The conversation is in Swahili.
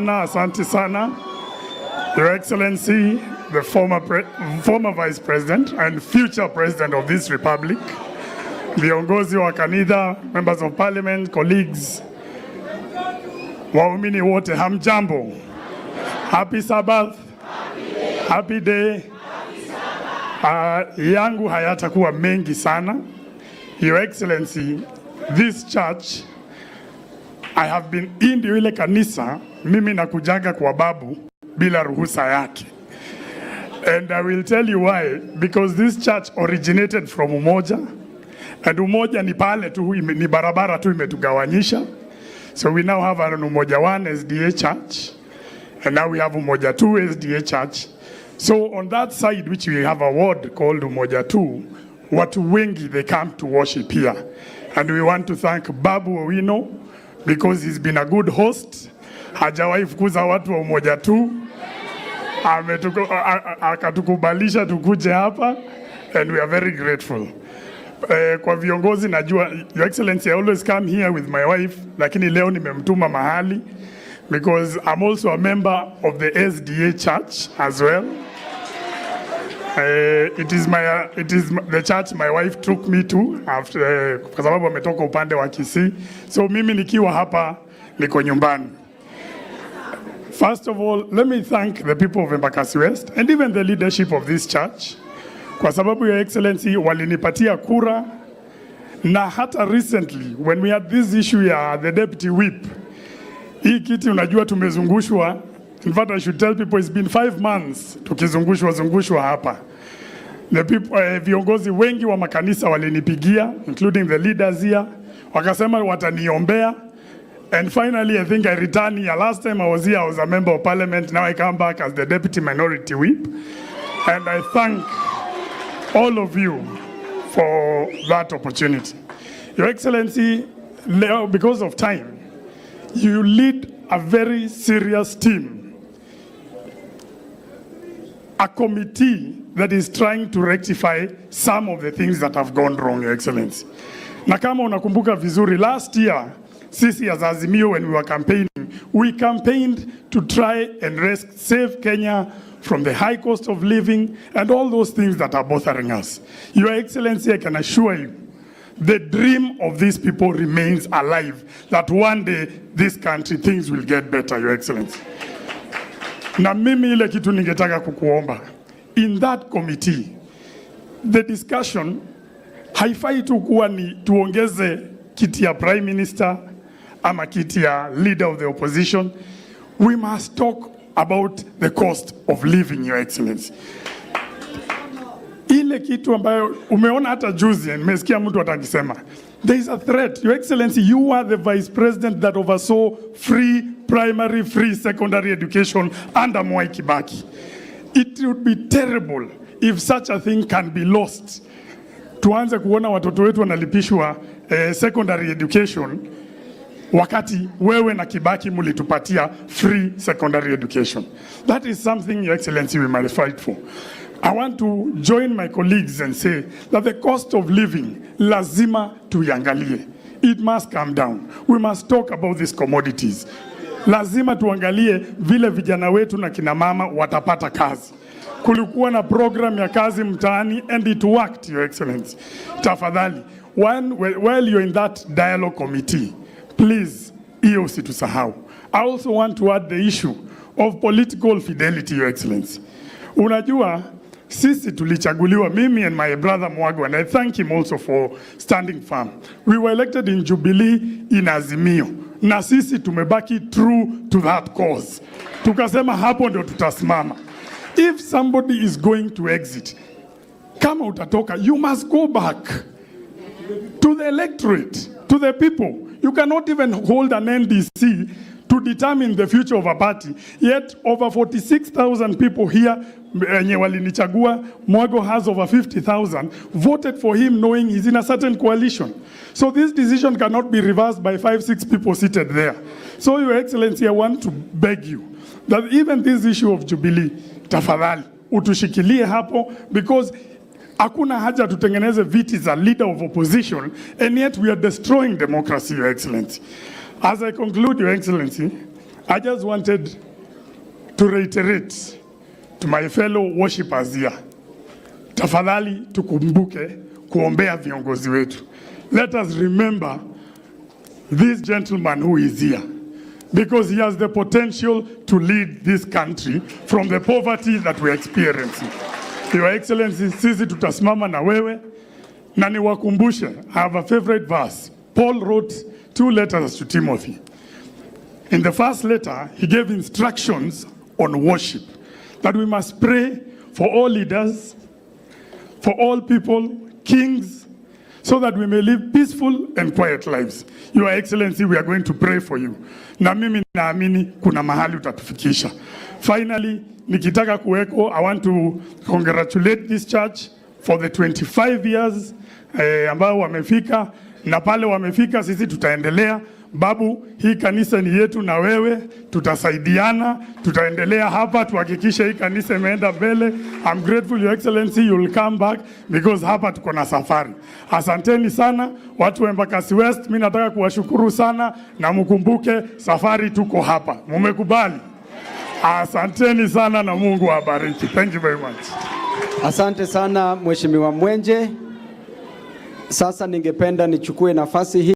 Asante sana, Your Excellency, the former Vice President and future President of this Republic, viongozi wa kanisa, members of parliament, colleagues, waumini wote, hamjambo. Happy Sabbath, happy day. Yangu hayatakuwa mengi sana. Your Excellency, this church, I have been in ile kanisa, mimi nakujaga kwa babu bila ruhusa yake. And I will tell you why, because this church originated from Umoja, and Umoja ni pale tu, ni barabara tu imetugawanyisha. So we now have an Umoja 1 SDA church, and now we have Umoja 2 SDA church. So on that side, which we have a ward called Umoja 2, watu wengi, they come to worship here. And we want to thank Babu Owino, because he's been a good host. Hajawahi fukuza watu wa Umoja 2. Akatukubalisha tukuje hapa, and we are very grateful. Kwa viongozi najua, Your Excellency, I always come here with my wife, lakini leo nimemtuma mahali because I'm also a member of the SDA church as well. It is the church my wife took me to after, kwa sababu ametoka upande wa Kisii. So mimi nikiwa hapa niko nyumbani. First of all, let me thank the people of Embakasi West and even the leadership of this church, kwa sababu, Your Excellency, walinipatia kura, na hata recently when we had this issue ya the deputy whip, hii kiti unajua tumezungushwa. In fact, I should tell people it's been 5 months tukizungushwa hapa. The people, viongozi wengi wa makanisa walinipigia, including the leaders here, wakasema wataniombea. And finally, I think I returned here. Last time I was here, I was a member of parliament. Now I come back as the deputy minority whip. And I thank all of you for that opportunity. Your Excellency, because of time, you lead a very serious team, a committee that is trying to rectify some of the things that have gone wrong, Your Excellency. Na kama unakumbuka vizuri, last year, sisi as Azimio, when we were campaigning, we campaigned to try and save Kenya from the high cost of living and all those things that are bothering us. Your Excellency, I can assure you, the dream of these people remains alive, that one day this country, things will get better, Your Excellency. Na mimi ile kitu ningetaka kukuomba, in that committee, the discussion haifai tu kuwa ni tuongeze kiti ya prime minister ama kiti ya leader of the opposition. We must talk about the cost of living, Your Excellency. Ile kitu ambayo umeona hata juzi, nimesikia mtu atakisema, there is a threat. Your Excellency, you are the vice president that oversaw free primary, free secondary education under Mwai Kibaki. It would be terrible if such a thing can be lost. Tuanze kuona watoto wetu wanalipishwa secondary education, wakati wewe na Kibaki mulitupatia free secondary education. That is something, Your Excellency, we must fight for. I want to join my colleagues and say that the cost of living, lazima tuiangalie. It must come down. We must talk about these commodities. Lazima tuangalie vile vijana wetu na kina mama watapata kazi. Kulikuwa na program ya kazi mtaani and it worked, Your Excellency. Tafadhali, while you're in that dialogue committee, please, hiyo usitusahau. I also want to add the issue of political fidelity, Your Excellency. Unajua, sisi tulichaguliwa, mimi and my brother Mwago, and I thank him also for standing firm. We were elected in Jubilee in Azimio. Na sisi tumebaki true to that cause. Tukasema hapo ndio tutasimama. If somebody is going to exit, kama utatoka, you must go back to the electorate, to the people. You cannot even hold an NDC to determine the future of a party. Yet over 46,000 people here, wenye walinichagua, Mwago has over 50,000, voted for him knowing he's in a certain coalition. So this decision cannot be reversed by 5-6 people seated there. So, Your Excellency, I want to beg you that even this issue of Jubilee, tafadhali, utushikilie hapo, because hakuna haja tutengeneze viti za leader of opposition, and yet we are destroying democracy, Your Excellency. As I conclude, Your Excellency, I just wanted to reiterate to my fellow worshippers here. Tafadhali tukumbuke kuombea viongozi wetu. Let us remember this gentleman who is here, because he has the potential to lead this country from the poverty that we're experiencing. Your Excellency, sisi tutasimama na wewe, na niwakumbushe, I have a favorite verse. Paul wrote 2 letters to Timothy. In the first letter, he gave instructions on worship, that we must pray for all leaders, for all people, kings, so that we may live peaceful and quiet lives. Your Excellency, we are going to pray for you. Na mimi naamini kuna mahali utatufikisha. Finally, nikitaka kuweko, I want to congratulate this church for the 25 years ambao wamefika, na pale wamefika sisi tutaendelea. Babu, hii kanisa ni yetu na wewe, tutasaidiana, tutaendelea hapa, tuhakikishe hii kanisa imeenda mbele. I'm grateful, Your Excellency, you will come back because hapa tuko na safari. Asanteni sana, watu wa Embakasi West, mimi nataka kuwashukuru sana na mkumbuke safari tuko hapa. Mumekubali? Asanteni sana na Mungu awabariki. Thank you very much. Asante sana Mheshimiwa Mwenje. Sasa ningependa nichukue nafasi hii